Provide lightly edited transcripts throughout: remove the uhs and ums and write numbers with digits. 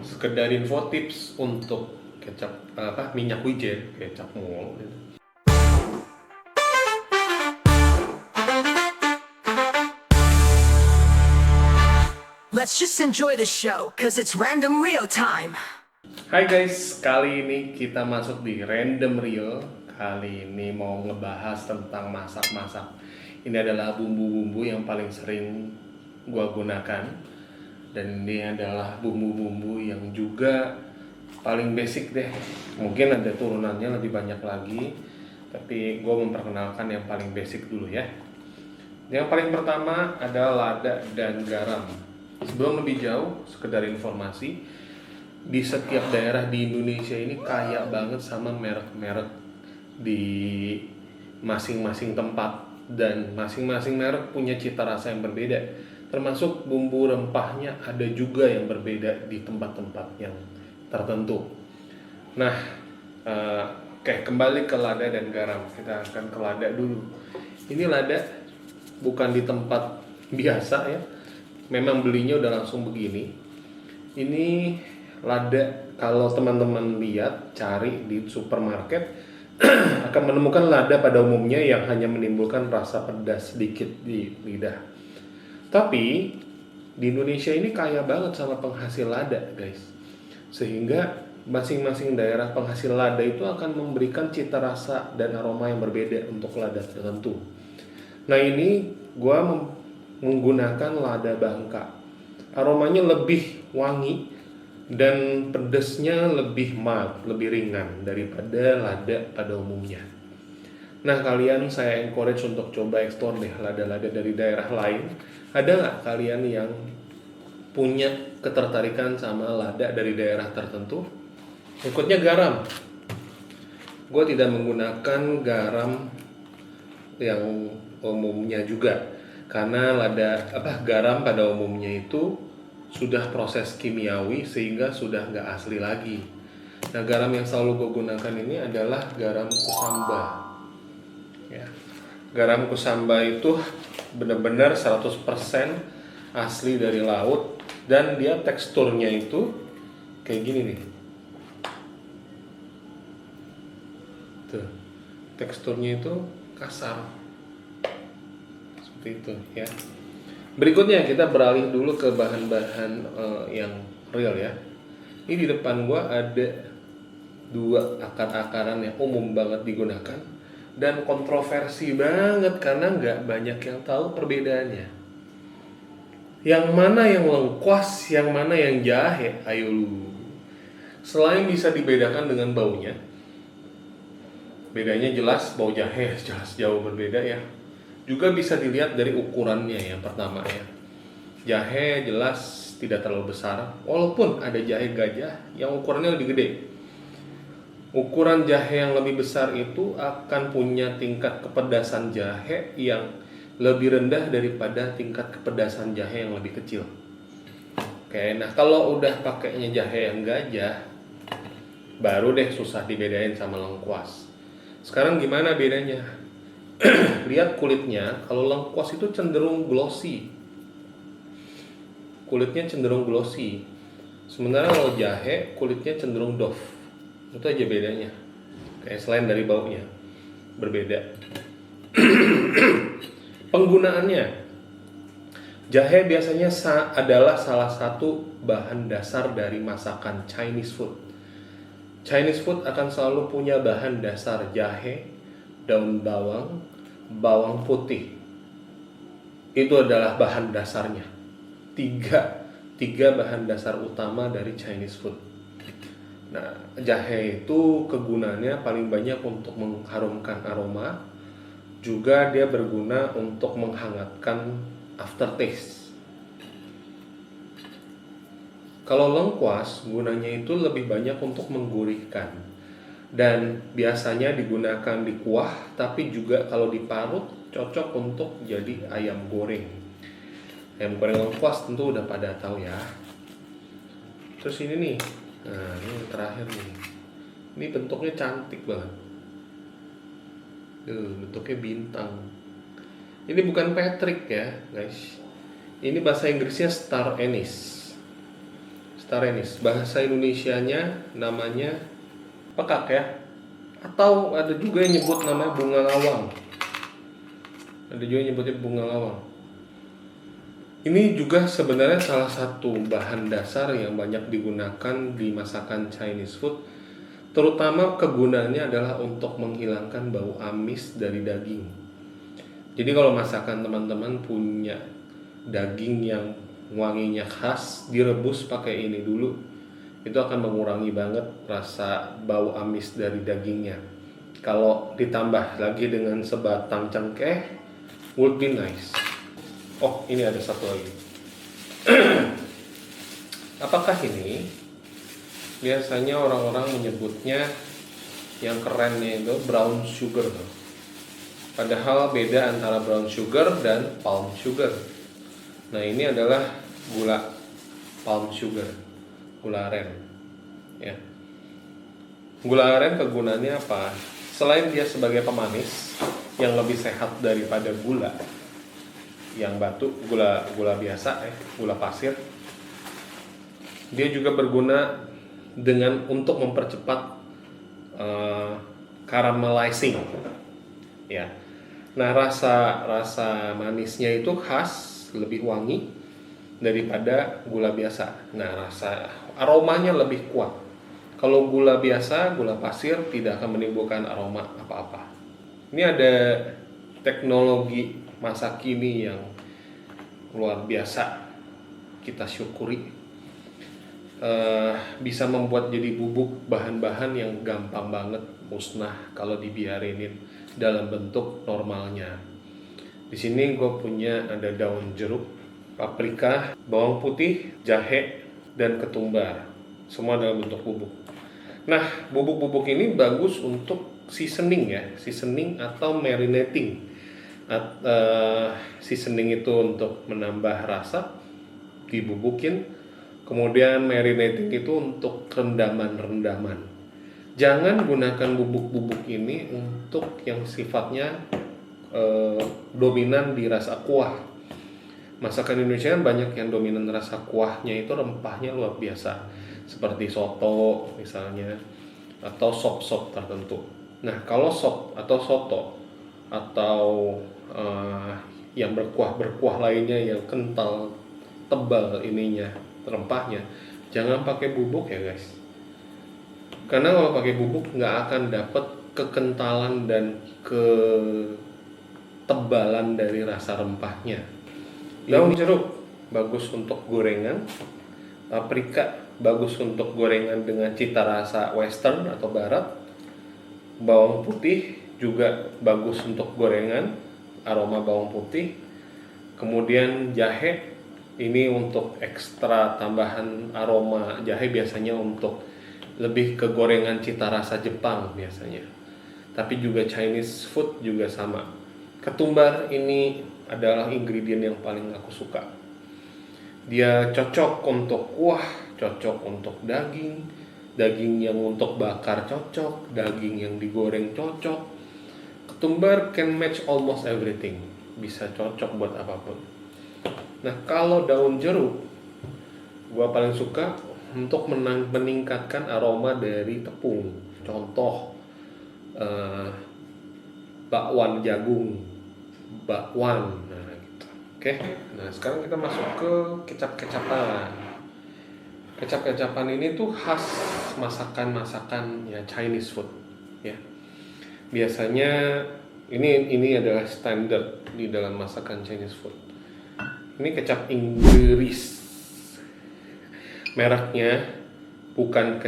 sekedar info tips untuk kecap minyak wijen, kecap mulu gitu. Let's just enjoy the show, cause it's random real time. Hai guys, kali ini kita masuk di Random Reel. Kali ini mau ngebahas tentang masak-masak. Ini adalah bumbu-bumbu yang paling sering gua gunakan. Dan ini adalah bumbu-bumbu yang juga paling basic deh. Mungkin ada turunannya lebih banyak lagi, tapi gua memperkenalkan yang paling basic dulu ya. Yang paling pertama adalah lada dan garam. Sebelum lebih jauh, sekedar informasi, di setiap daerah di Indonesia ini kaya banget sama merek-merek di masing-masing tempat, dan masing-masing merek punya cita rasa yang berbeda. Termasuk bumbu rempahnya ada juga yang berbeda di tempat-tempat yang tertentu. Nah, kembali ke lada dan garam. Kita akan ke lada dulu. Ini lada bukan di tempat biasa ya. Memang belinya udah langsung begini. Ini lada, kalau teman-teman lihat cari di supermarket akan menemukan lada pada umumnya yang hanya menimbulkan rasa pedas sedikit di lidah. Tapi di Indonesia ini kaya banget sama penghasil lada, guys. Sehingga masing-masing daerah penghasil lada itu akan memberikan cita rasa dan aroma yang berbeda untuk lada tertentu. Nah, ini gua menggunakan lada Bangka. Aromanya lebih wangi dan pedasnya lebih mild, lebih ringan daripada lada pada umumnya. Nah, kalian saya encourage untuk coba explore deh lada-lada dari daerah lain. Ada nggak kalian yang punya ketertarikan sama lada dari daerah tertentu? Berikutnya garam. Gue tidak menggunakan garam yang umumnya juga, karena garam pada umumnya itu sudah proses kimiawi sehingga sudah nggak asli lagi. Nah, garam yang selalu gue gunakan ini adalah garam kusamba ya. Garam kusamba itu benar-benar 100% asli dari laut, dan dia teksturnya itu kayak gini nih tuh, teksturnya itu kasar seperti itu ya. Berikutnya kita beralih dulu ke bahan-bahan yang real ya. Ini di depan gua ada dua akar-akaran yang umum banget digunakan dan kontroversi banget karena nggak banyak yang tahu perbedaannya. Yang mana yang lengkuas, yang mana yang jahe? Ayo lu. Selain bisa dibedakan dengan baunya, bedanya jelas, bau jahe jelas jauh berbeda ya. Juga bisa dilihat dari ukurannya yang pertama ya. Jahe jelas tidak terlalu besar, walaupun ada jahe gajah yang ukurannya lebih gede. Ukuran jahe yang lebih besar itu akan punya tingkat kepedasan jahe yang lebih rendah daripada tingkat kepedasan jahe yang lebih kecil. Oke, nah kalau udah pakainya jahe yang gajah, baru deh susah dibedain sama lengkuas. Sekarang gimana bedanya? Lihat kulitnya, kalau lengkuas itu cenderung glossy. Kulitnya cenderung glossy. Sementara kalau jahe, kulitnya cenderung doff. Itu aja bedanya. Kayak selain dari baunya berbeda. Penggunaannya, jahe biasanya adalah salah satu bahan dasar dari masakan Chinese food. Chinese food akan selalu punya bahan dasar jahe, daun bawang, bawang putih. Itu adalah bahan dasarnya. Tiga bahan dasar utama dari Chinese food. Nah, jahe itu kegunaannya paling banyak untuk mengharumkan aroma. Juga dia berguna untuk menghangatkan aftertaste. Kalau lengkuas, gunanya itu lebih banyak untuk menggurihkan. Dan biasanya digunakan di kuah, tapi juga kalau diparut cocok untuk jadi ayam goreng. Ayam goreng lengkuas tentu udah pada tahu ya. Terus ini nih, nah ini yang terakhir nih. Ini bentuknya cantik banget. Bentuknya bintang. Ini bukan Patrick ya guys. Ini bahasa Inggrisnya star anise. Staraneous. Bahasa Indonesianya namanya pekak ya. Atau ada juga yang nyebut namanya bunga lawang. Ada juga yang nyebutnya bunga lawang. Ini juga sebenarnya salah satu bahan dasar yang banyak digunakan di masakan Chinese food. Terutama kegunaannya adalah untuk menghilangkan bau amis dari daging. Jadi kalau masakan teman-teman punya daging yang wanginya khas, direbus pakai ini dulu, itu akan mengurangi banget rasa bau amis dari dagingnya. Kalau ditambah lagi dengan sebatang cengkeh, would be nice. Oh, ini ada satu lagi. Apakah ini? Biasanya orang-orang menyebutnya yang kerennya itu brown sugar. Padahal beda antara brown sugar dan palm sugar. Nah, ini adalah gula palm sugar, gula aren. Ya. Gula aren kegunaannya apa? Selain dia sebagai pemanis yang lebih sehat daripada gula yang batu, gula biasa gula pasir, dia juga berguna untuk mempercepat caramelizing. Ya. Nah, rasa manisnya itu khas, lebih wangi daripada gula biasa. Nah, rasa aromanya lebih kuat. Kalau gula biasa, gula pasir tidak akan menimbulkan aroma apa-apa. Ini ada teknologi masa kini yang luar biasa kita syukuri. Bisa membuat jadi bubuk bahan-bahan yang gampang banget musnah kalau dibiarinin dalam bentuk normalnya. Di sini gue punya ada daun jeruk, paprika, bawang putih, jahe, dan ketumbar. Semua dalam bentuk bubuk. Nah, bubuk-bubuk ini bagus untuk seasoning atau marinating. Seasoning itu untuk menambah rasa, dibubukin. Kemudian marinating itu untuk rendaman. Jangan gunakan bubuk-bubuk ini untuk yang sifatnya dominan di rasa kuah. Masakan Indonesia banyak yang dominan rasa kuahnya itu rempahnya luar biasa, seperti soto misalnya, atau sop-sop tertentu. Nah, kalau sop atau soto atau yang berkuah lainnya yang kental, tebal ininya, rempahnya, jangan pakai bubuk ya guys. Karena kalau pakai bubuk nggak akan dapat kekentalan dan ketebalan dari rasa rempahnya. Daun jeruk bagus untuk gorengan, paprika bagus untuk gorengan dengan cita rasa western atau barat, bawang putih juga bagus untuk gorengan, aroma bawang putih, kemudian jahe. Ini untuk ekstra tambahan aroma. Jahe biasanya untuk lebih ke gorengan cita rasa Jepang biasanya. Tapi juga Chinese food juga sama. Ketumbar ini adalah ingredient yang paling aku suka. Dia cocok untuk kuah, cocok untuk daging yang untuk bakar cocok, daging yang digoreng cocok. Ketumbar can match almost everything. Bisa cocok buat apapun. Nah, kalau daun jeruk, gua paling suka untuk meningkatkan aroma dari tepung. Contoh, bakwan jagung, bakwan, nah gitu. Oke. Nah, sekarang kita masuk ke kecap-kecapan. Kecap-kecapan ini tuh khas masakan ya Chinese food, ya. Biasanya ini adalah standar di dalam masakan Chinese food. Ini kecap Inggris. Mereknya bukan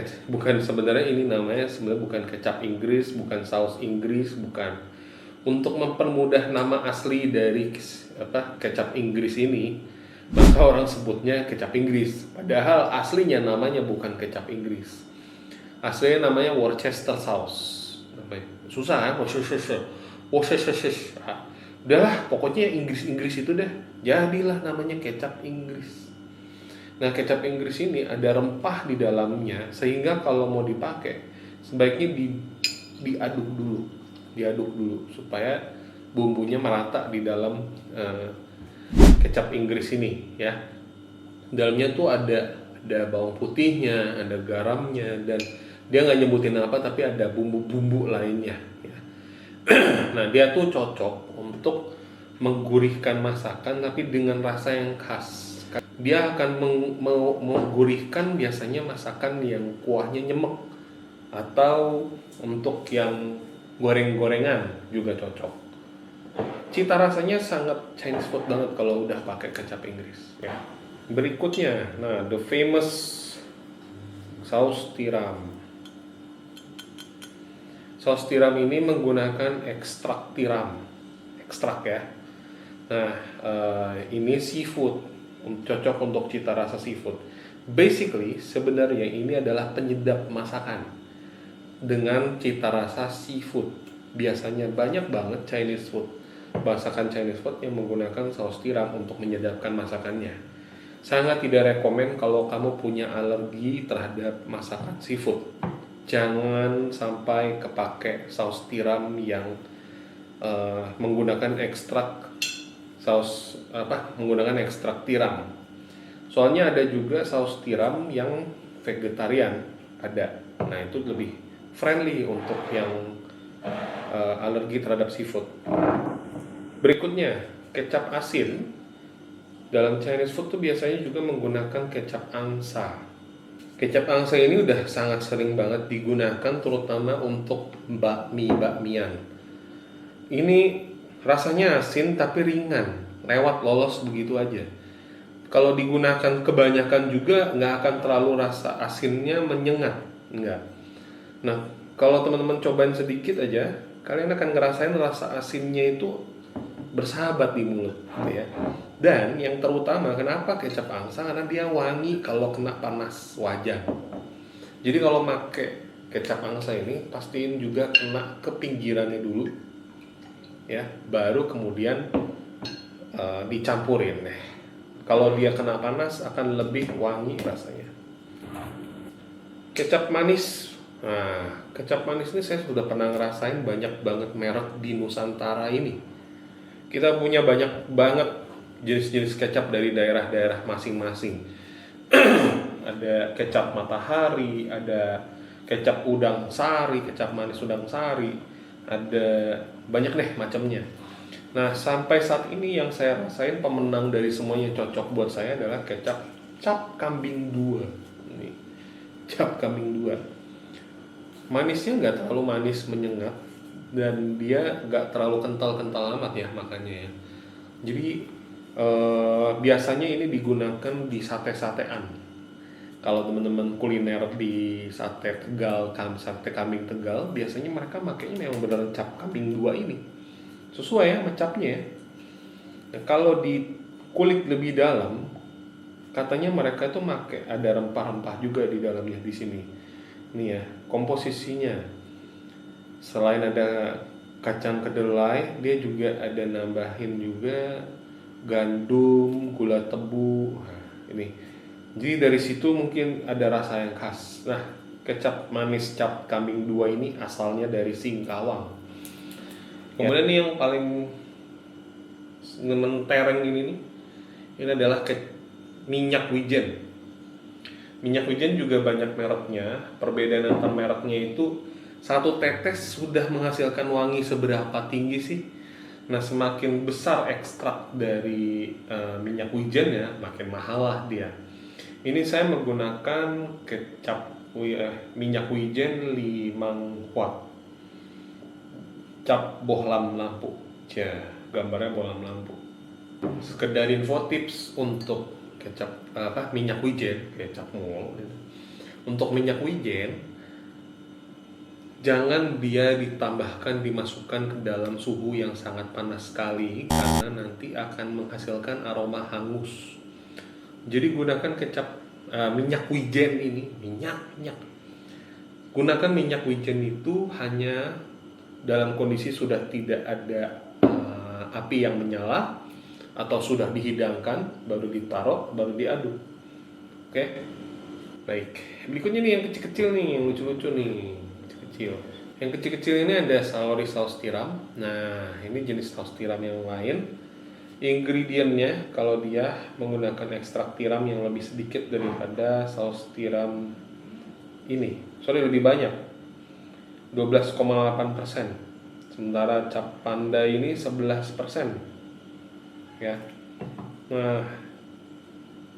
sebenarnya ini namanya sebenarnya bukan kecap Inggris, bukan saus Inggris, bukan. Untuk mempermudah nama asli dari kecap Inggris ini, maka orang sebutnya kecap Inggris. Padahal aslinya namanya bukan kecap Inggris. Aslinya namanya Worcester sauce. Susah kan? Worcestershire. Udahlah, pokoknya Inggris itu deh. Jadilah namanya kecap Inggris. Nah, kecap Inggris ini ada rempah di dalamnya, sehingga kalau mau dipakai sebaiknya diaduk dulu supaya bumbunya merata di dalam kecap Inggris ini, ya. Dalamnya tuh ada ada bawang putihnya, ada garamnya, dan dia nggak nyebutin apa tapi ada bumbu-bumbu lainnya ya. Nah, dia tuh cocok untuk menggurihkan masakan tapi dengan rasa yang khas. Dia akan menggurihkan biasanya masakan yang kuahnya nyemek, atau untuk yang goreng-gorengan juga cocok. Cita rasanya sangat Chinese food banget kalau udah pakai kecap Inggris ya. Berikutnya, nah, the famous saus tiram. Saus tiram ini menggunakan ekstrak tiram, ekstrak ya. Nah, ini seafood, cocok untuk cita rasa seafood. Basically, sebenarnya ini adalah penyedap masakan dengan cita rasa seafood. Biasanya banyak banget Chinese food, masakan Chinese food yang menggunakan saus tiram untuk menyedapkan masakannya. Sangat tidak rekomen kalau kamu punya alergi terhadap masakan seafood. Jangan sampai kepake saus tiram yang menggunakan ekstrak menggunakan ekstrak tiram. Soalnya ada juga saus tiram yang vegetarian ada. Nah, itu lebih friendly untuk yang alergi terhadap seafood. Berikutnya, kecap asin. Dalam Chinese food tuh biasanya juga menggunakan kecap angsa. Kecap angsa ini udah sangat sering banget digunakan terutama untuk bakmian. Ini rasanya asin tapi ringan, lewat lolos begitu aja. Kalau digunakan kebanyakan juga nggak akan terlalu rasa asinnya menyengat, nggak. Nah, kalau teman-teman cobain sedikit aja, kalian akan ngerasain rasa asinnya itu bersahabat di mulut, gitu ya. Dan yang terutama, kenapa kecap angsa? Karena dia wangi kalau kena panas wajan. Jadi kalau pakai kecap angsa ini, pastiin juga kena ke pinggirannya dulu, ya, baru kemudian dicampurin deh. Kalau dia kena panas akan lebih wangi rasanya. Kecap manis. Nah, kecap manis ini saya sudah pernah ngerasain banyak banget merek di Nusantara ini. Kita punya banyak banget jenis-jenis kecap dari daerah-daerah masing-masing. Ada kecap matahari, ada kecap udang sari, kecap manis udang sari, ada banyak deh macamnya. Nah, sampai saat ini yang saya rasain pemenang dari semuanya cocok buat saya adalah kecap cap kambing 2. Ini cap kambing 2. Manisnya nggak terlalu manis menyengat dan dia nggak terlalu kental-kental amat ya makannya ya. Jadi biasanya ini digunakan di sate-satean. Kalau teman-teman kuliner di sate Tegal, sate kambing Tegal, biasanya mereka makainya memang beneran cap kambing 2 ini. Sesuai ya capnya ya. Nah, kalau di kulik lebih dalam, katanya mereka itu pakai ada rempah-rempah juga di dalamnya di sini. Nih ya, komposisinya. Selain ada kacang kedelai, dia juga ada nambahin juga gandum, gula tebu. Nah, ini. Jadi dari situ mungkin ada rasa yang khas. Nah, kecap manis cap kambing 2 ini asalnya dari Singkawang. Kemudian ini yang paling mentereng ini adalah minyak wijen. Minyak wijen juga banyak mereknya. Perbedaan antar mereknya itu satu tetes sudah menghasilkan wangi seberapa tinggi sih? Nah, semakin besar ekstrak dari minyak wijen ya, makin mahal lah dia. Ini saya menggunakan kecap minyak wijen Limang Huat. Cap bohlam lampu, gambarnya bohlam lampu. Sekedar info tips untuk kecap minyak wijen, kecap mol. Untuk minyak wijen, jangan dia dimasukkan ke dalam suhu yang sangat panas sekali karena nanti akan menghasilkan aroma hangus. Jadi gunakan kecap minyak wijen ini, minyak. Gunakan minyak wijen itu hanya dalam kondisi sudah tidak ada api yang menyala atau sudah dihidangkan, baru ditaruh, baru diaduk. Oke. Baik. Berikutnya nih yang kecil-kecil nih, yang lucu-lucu nih, kecil-kecil. Yang kecil-kecil ini ada saus tiram. Nah, ini jenis saus tiram yang lain. Ingredientnya kalau dia menggunakan ekstrak tiram yang lebih sedikit daripada saus tiram ini, lebih banyak, 12,8%. Sementara cap panda ini 11%. Ya. Nah,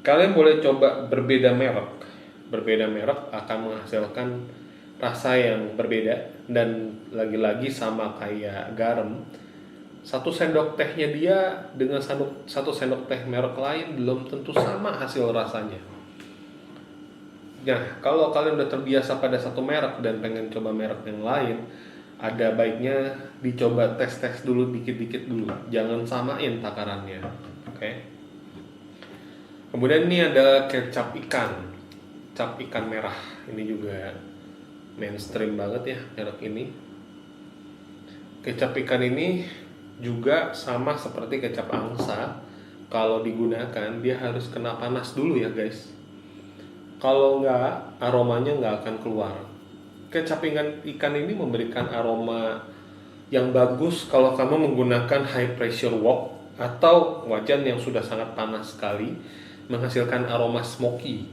kalian boleh coba berbeda merek. Berbeda merek akan menghasilkan rasa yang berbeda, dan lagi-lagi sama kayak garam. 1 sendok tehnya dia dengan 1 sendok teh merek lain belum tentu sama hasil rasanya. Nah, kalau kalian udah terbiasa pada satu merek dan pengen coba merek yang lain, ada baiknya dicoba tes dulu dikit-dikit dulu. Jangan samain takarannya. Oke. Kemudian ini ada kecap ikan. Kecap ikan merah. Ini juga mainstream banget ya merek ini. Kecap ikan ini juga sama seperti kecap angsa, kalau digunakan dia harus kena panas dulu ya guys. Kalau nggak, aromanya nggak akan keluar. Kecap ikan ini memberikan aroma yang bagus kalau kamu menggunakan high pressure wok atau wajan yang sudah sangat panas sekali, menghasilkan aroma smoky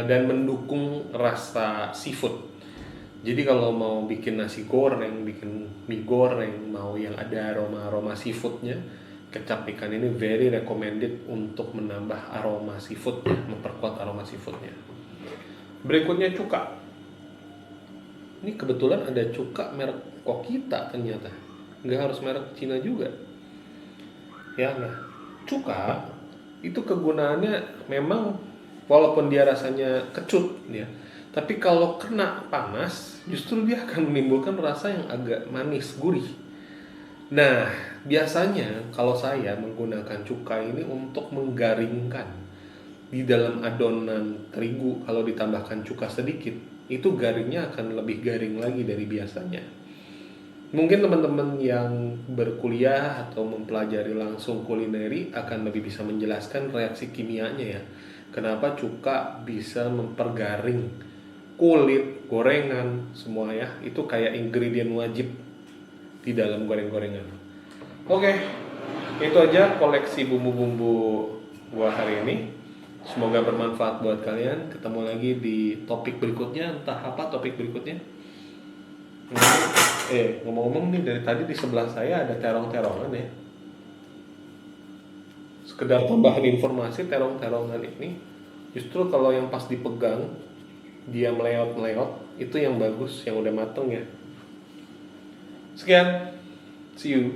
dan mendukung rasa seafood. Jadi kalau mau bikin nasi goreng, bikin mie goreng, mau yang ada aroma seafoodnya, kecap ikan ini very recommended untuk menambah aroma seafoodnya, memperkuat aroma seafoodnya. Berikutnya cuka. Ini kebetulan ada cuka merek Kokita ternyata, nggak harus merek Cina juga. Ya, nah cuka itu kegunaannya memang walaupun dia rasanya kecut ya, tapi kalau kena panas justru dia akan menimbulkan rasa yang agak manis gurih. Nah, biasanya kalau saya menggunakan cuka ini untuk menggaringkan di dalam adonan terigu. Kalau ditambahkan cuka sedikit, itu garingnya akan lebih garing lagi dari biasanya. Mungkin teman-teman yang berkuliah atau mempelajari langsung kulineri akan lebih bisa menjelaskan reaksi kimianya ya. Kenapa cuka bisa mempergaring kulit, gorengan, semua ya. Itu kayak ingredient wajib di dalam goreng-gorengan. Oke, itu aja koleksi bumbu-bumbu gua hari ini. Semoga bermanfaat buat kalian. Ketemu lagi di topik berikutnya. Entah apa topik berikutnya. Ngomong-ngomong nih, dari tadi di sebelah saya ada terong-terongan ya. Sekedar tambahan informasi, terong-terongan ini justru kalau yang pas dipegang dia meleot-meleot, itu yang bagus, yang udah mateng ya. Sekian, see you.